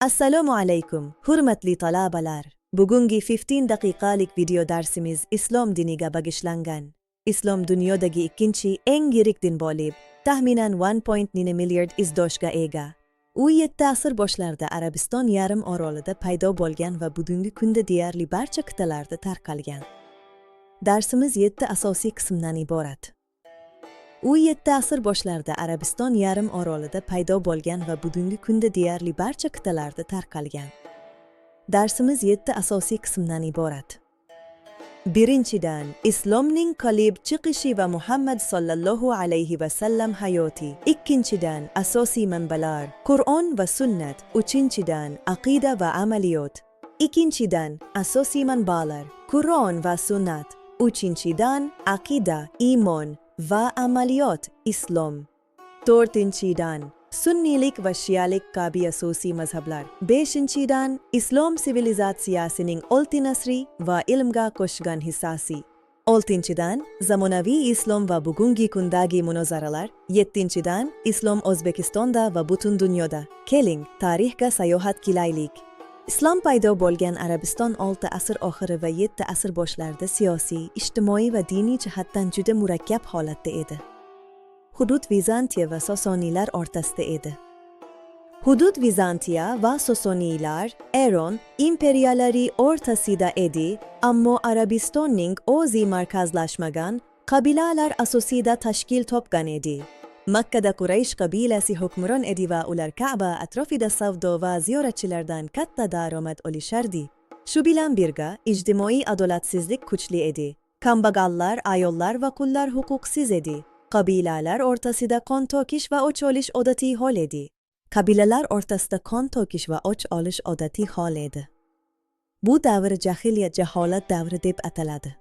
Assalomu alaykum, hurmatli talabalar. Bugungi 15 daqiqalik video darsimiz Islom diniga bag'ishlangan. Islom dunyodagi ikkinchi eng yirik din bo'lib, taxminan 1.9 milliard izdoshga ega. U 7 asr boshlarida Arabiston yarim orolida paydo bo'lgan va bugungi kunda deyarli barcha qit'alarda tarqalgan. Darsimiz 7 asosiy qismdan iborat. U 7 asr boshlarida Arabiston yarim orolida paydo bo'lgan va bugungi kunda deyarli barcha qit'alarda tarqalgan. Darsimiz 7 asosiy qismdan iborat. Birinchidan, Islomning qalib chiqishi va Muhammad sallallohu alayhi va sallam hayoti. Ikkinchidan, asosiy manbalar, Qur'on va sunnat. Uchinchidan, aqida va amaliyot. Ikkinchidan, asosiy manbalar, Qur'on va sunnat. Uchinchidan, aqida, iymon va amaliyot, Islom. To'rtinchidan, sunnilik va shiyalik kabi asosiy mazhablar. Beshinchidan, Islom sivilizatsiyasining oltin asri va ilmga qo'shgan hissasi. Oltinchidan, zamonaviy Islom va bugungi kundagi munozaralar. Yettinchidan, Islom O'zbekistonda va butun dunyoda. Keling, tarixga sayohat qilaylik. Islom paydo bo'lgan Arabiston 6 asr oxiri va 7 asr boshlarida siyosiy, ijtimoiy va diniy jihatdan juda murakkab holatda edi. Hudud Vizantiya va Sosoniylar o'rtasida edi. Hudud Vizantiya va Sosoniylar Eron imperiyalari o'rtasida edi, ammo Arabistonning o'zi markazlashmagan qabilalar asosida tashkil topgan edi. Makkada Quraysh qabilasi hukmron edi va ular Ka'ba atrofida savdo va ziyoratchilardan katta daromad olishardi. Shu bilan birga ijtimoiy adolatsizlik kuchli edi. Kambag'allar, ayollar va qullar huquqsiz edi. Qabilalar o'rtasida qon to'kish va o'ch olish odatiy hol edi. Qabilalar o'rtasida qon to'kish va o'ch olish odatiy hol edi. Bu davr jahiliyat jaholat davri deb ataladi.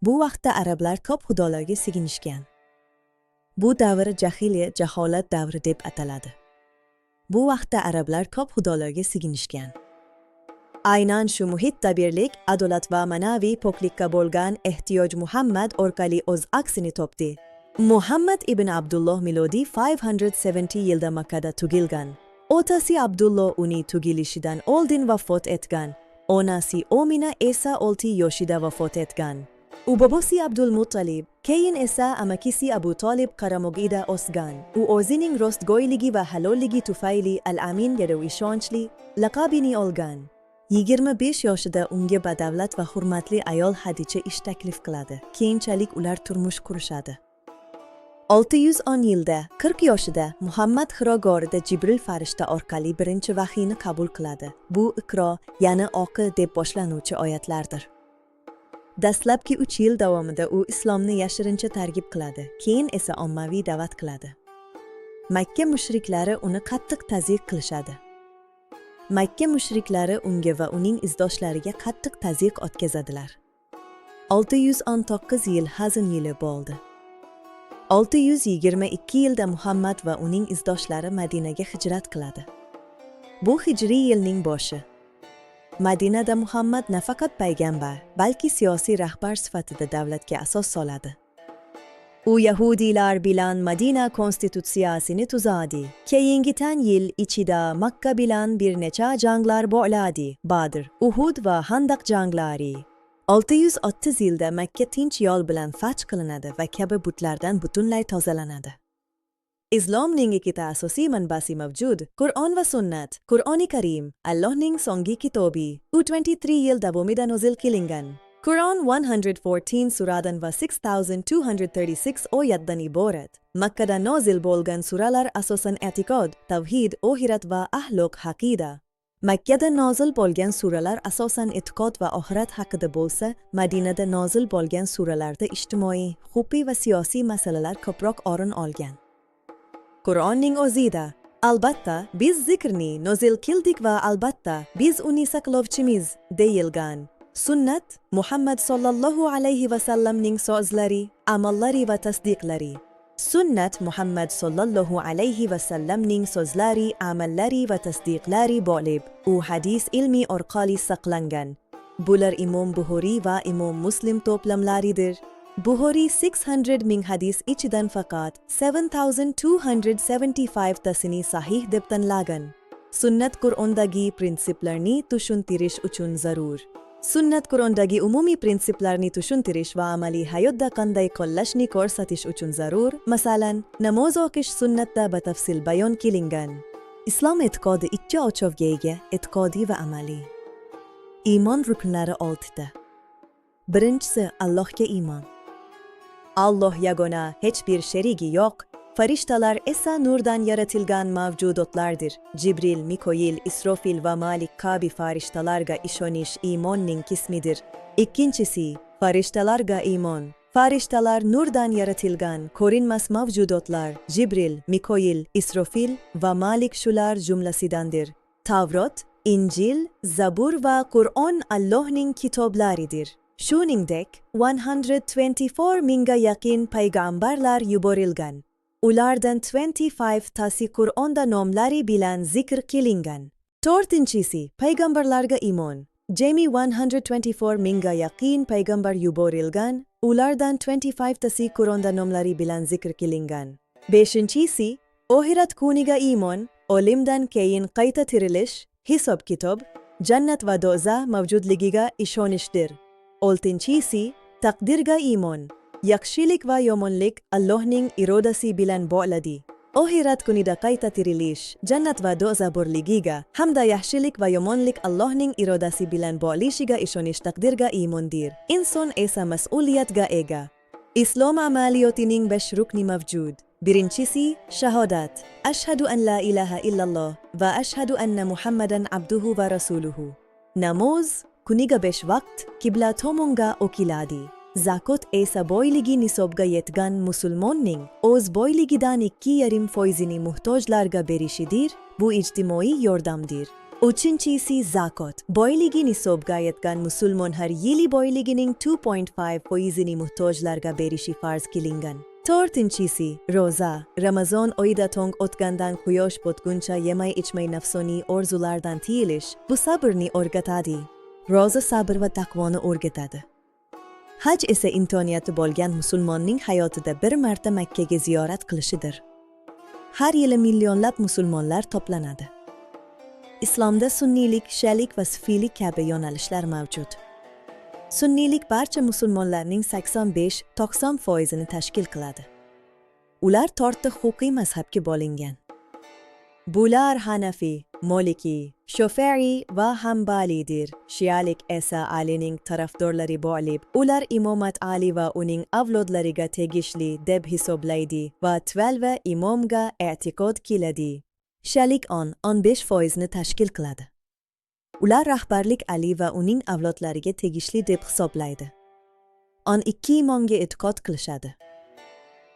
Bu vaqtda arablar ko'p xudolarga sig'inishgan. Bu davr jahiliyat jaholat davri deb ataladi. Bu vaqtda arablar ko'p xudolarga sig'inishgan. Aynan shu muhitda birlik, adolat va ma'naviy poklikka bo'lgan ehtiyoj Muhammad orqali o'z aksini topdi. Muhammad ibn Abdulloh milodiy 570 yilda Makkada tug'ilgan. Otasi Abdulloh uning tug'ilishidan oldin vafot etgan. Onasi Omina esa 6 yoshida vafot etgan. U bobosi Abdulmuttalib, keyin esa amakisi Abu Talib qaramog'ida o'sgan. U o'zining rostgo'yligi va halolligi tufayli Al-Amin deya ishonchli laqabini olgan. 25 yoshida unga badavlat va hurmatli ayol Hadicha ish taklif qiladi. Keyinchalik ular turmush qurishadi. 610 yilda 40 yoshida Muhammad Hiro g'orida Jibril farishta orqali birinchi vahiyni qabul qiladi. Bu Iqro, ya'ni o'qi deb boshlanuvchi oyatlardir. Dastlabki 3 yil davomida u islomni yashirincha targ'ib qiladi, keyin esa ommaviy da'vat qiladi. Makka mushriklari uni qattiq tazyiq qilishadi. Makka mushriklari unga va uning izdoshlariga qattiq tazyiq o'tkazadilar. 619 yil hazin yili bo'ldi. 622 yilda Muhammad va uning izdoshlari Madinaga hijrat qiladi. Bu hijriy yilning boshi. Madinada Muhammad nafaqat payg'ambar, balki siyosiy rahbar sifatida davlatga asos soladi. U Yahudiylar bilan Madina konstitutsiyasini tuzadi. Keyingi yil ichida Makka bilan bir necha janglar bo'ladi. Badr, Uhud va Handaq janglari. 630 yilda Makka tinch yo'l bilan fath qilinadi va kabi butlardan butunlay tozalanadi. Islomning ikkita asosiy manbasi mavjud: Qur'on va sunnat. Qur'oni Karim, Allohning so'nggi kitobi. U 23 yil davomida nozil qilingan. Qur'on 114 suradan va 6236 oyatdan iborat. Makkada nozil bo'lgan suralar asosan e'tiqod, tavhid, oxirat va axloq haqida. Makkada nozil bo'lgan suralar asosan e'tiqod va oxirat haqida bo'lsa, Madinada nozil bo'lgan suralarda ijtimoiy, huquqiy va siyosiy masalalar ko'proq o'rin olgan. Qur'onning o'zida, albatta, biz zikrni nozil qildik va albatta, biz uni saqlovchimiz, deyilgan. Sunnat, Muhammad sallallohu alayhi va sallamning so'zlari, amallari va tasdiqlari. Sunnat Muhammad sallallohu alayhi va sallamning so'zlari, amallari va tasdiqlari bo'lib, u hadis ilmi orqali saqlangan. Bular Imom Buxoriy va Imom Muslim to'plamlaridir. Buxoriy 600 ming hadis ichidan faqat 7275 tasini sahih deb tanlagan. Sunnat Qur'ondagi prinsiplarni tushuntirish uchun zarur. Sunnat Qur'ondagi umumiy prinsiplarni tushuntirish va amaliy hayotda qanday qo'llashni ko'rsatish uchun zarur. Masalan, namoz o'qish sunnatda batafsil bayon qilingan. Islom e'tiqodi ikki o'chovga ega, e'tiqodiy va amaliy. Iymon ruknlari 6 ta. Birinchisi Allohga iymon. Alloh yagona, hech bir sherigi yo'q. Farishtalar esa nurdan yaratilgan mavjudotlardir. Jibril, Mikoil, Isrofil va Malik kabi farishtalarga ishonish iymonning qismidir. Ikkinchisi, farishtalarga iymon. Farishtalar nurdan yaratilgan, ko'rinmas mavjudotlar. Jibril, Mikoil, Isrofil va Malik shular jumlasidandir. Tavrot, Injil, Zabur va Qur'on Allohning kitoblaridir. Shuningdek, 124 mingga yaqin payg'ambarlar yuborilgan. Ulardan 25 tasi Qur'onda nomlari bilan zikr qilingan. To'rtinchisi, payg'ambarlarga iymon. Jami 124 mingga yaqin payg'ambar yuborilgan, ulardan 25 tasi Qur'onda nomlari bilan zikr qilingan. Beshinchisi, oxirat kuniga iymon, o'limdan keyin qayta tirilish, hisob kitob, jannat va do'zax mavjudligiga ishonishdir. Oltinchisi, taqdirga iymon. Yaxshilik va yomonlik Allohning irodasi bilan bog'ladi. Oxirat kunida qayta tirilish, jannat va do'zax borligiga hamda yaxshilik va yomonlik Allohning irodasi bilan bog'lishiga ishonish taqdirga iymondir. Inson esa mas'uliyatga ega. Islom amaliyotining 5 rukni mavjud. Birinchisi, shahodat. Ashhadu an la ilaha illalloh va ashhadu anna Muhammadan abduhu va rasuluhu. Namoz kuniga 5 vaqt qibla tomonga o'qiladi. Zakot esa boyligi nisobga yetgan musulmonning o'z boyligidan 2,5% muhtojlarga berishidir. Bu ijtimoiy yordamdir. Uchinchisi zakot. Boyligi nisobga yetgan musulmon har yili boyligining 2.5% muhtojlarga berishi farz qilingan. To'rtinchisi ro'za. Ramazon oyida tong otgandan quyosh botguncha yemay ichmay nafsoniy orzulardan tiyilish bu sabrni o'rgatadi. Ro'za sabr va taqvoni o'rgatadi. Haj esa imkoniyati bo'lgan musulmonning hayotida bir marta Makkaga ziyorat qilishidir. Har yili millionlab musulmonlar to'planadi. Islomda sunniylik, shialik va sufiylik kabi yo'nalishlar mavjud. Sunniylik barcha musulmonlarning 85-90% tashkil qiladi. Ular 4 huquqiy mazhabga bo'lingan. Bular Hanafi, Maliki, Shofi'i va Hanbalidir. Shialik esa Alining tarafdorlari bo'lib, ular imomat Ali va uning avlodlariga tegishli deb hisoblaydi va 12 imomga e'tiqod qiladi. Shialik 15% tashkil qiladi. Ular rahbarlik Ali va uning avlodlariga tegishli deb hisoblaydi. 12 imomga e'tiqod qilishadi.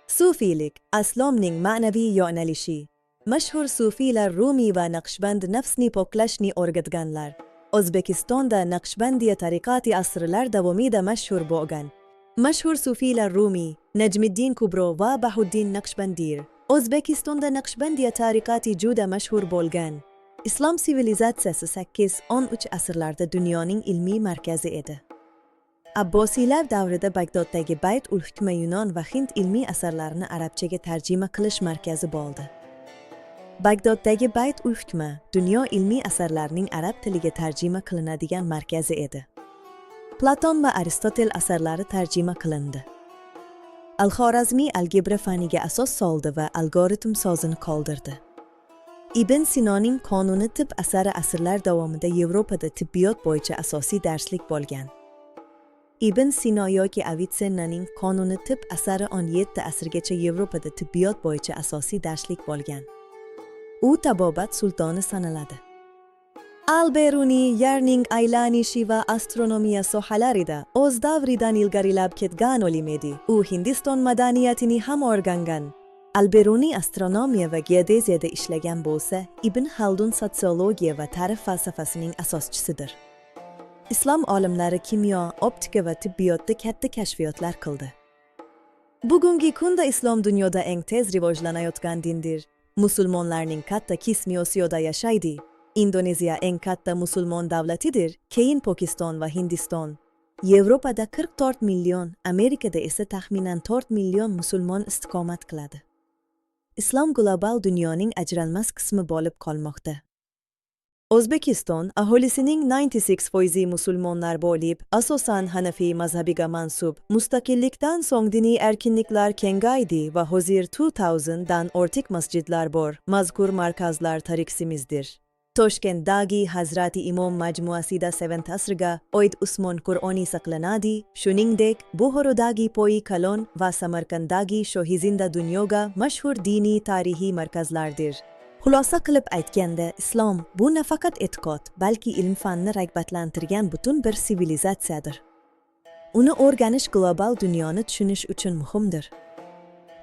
Sufiylik Islomning ma'naviy yo'nalishi. Mashhur sufiylar Rumi va Naqshband nafsni poklashni o'rgatganlar. O'zbekistonda Naqshbandiya tariqati asrlar davomida mashhur bo'lgan. Mashhur sufiylar Rumi, Najmiddin Kubro va Bahuddin Naqshbandir. O'zbekistonda Naqshbandiya tariqati juda mashhur bo'lgan. Islom sivilizatsiyasi 8-13 asrlarda dunyoning ilmiy markazi edi. Abbosiylar davrida Bagdoddagi Bayt-ul-Hukma Yunon va Hind ilmiy asarlarini arabchaga tarjima qilish markazi bo'ldi. Bagdoddagi Bayt-ul-Hukma dunyo ilmiy asarlarining arab tiliga tarjima qilinadigan markazi edi. Platon va Aristotel asarlari tarjima qilindi. Al-Xorazmiy algebra faniga asos soldi va algoritm sozini qoldirdi. Ibn Sinoning Qonuni tib asari asrlar davomida Yevropada tibbiyot bo'yicha asosiy darslik bo'lgan. Ibn Sino yoki Avicennaning Qonuni tib asari 17 asrgacha Yevropada tibbiyot bo'yicha asosiy darslik bo'lgan. U tabobat sultoni sanaladi. Al-Beruni yerning aylanishi va astronomiya sohalarida o'z davridan ilgarilab ketgan olim edi. U Hindiston madaniyatini ham o'rgangan. Al-Beruni astronomiya va geodeziyada ishlagan bo'lsa, Ibn Haldun sotsiologiya va tarix falsafasining asoschisidir. Islom olimlari kimyo, optika va tibbiyotda katta kashfiyotlar qildi. Bugungi kunda islom dunyoda eng tez rivojlanayotgan dindir. Musulmonlarning katta qismi Osiyoda yashaydi. Indoneziya eng katta musulmon davlatidir, keyin Pokiston va Hindiston. Yevropada 44 million, Amerikada esa taxminan 4 million musulmon istiqomat qiladi. Islom global dunyoning ajralmas qismi bo'lib qolmoqda. O'zbekiston aholisining 96% musulmonlar bo'lib, asosan Hanafiy mazhabiga mansub. Mustaqillikdan so'ng diniy erkinliklar kengaydi va hozir 2000 dan ortiq masjidlar bor. Mazkur markazlar tariximizdir. Toshkentdagi Hazrati Imom majmuasida 7 asrga oid Usmon Qur'oni saqlanadi, shuningdek, Buxorodagi Poi Kalon va Samarqanddagi Shohizinda dunyoga mashhur diniy tarixiy markazlardir. Xulosa qilib aytganda, islom bu nafaqat e'tiqod, balki ilm-fanni rag'batlantirgan butun bir sivilizatsiyadir. Uni o'rganish global dunyoni tushunish uchun muhimdir.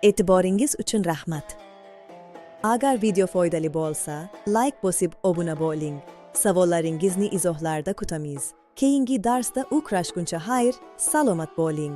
E'tiboringiz uchun rahmat. Agar video foydali bo'lsa, like bosib obuna bo'ling. Savollaringizni izohlarda kutamiz. Keyingi darsda uchrashguncha xayr, salomat bo'ling.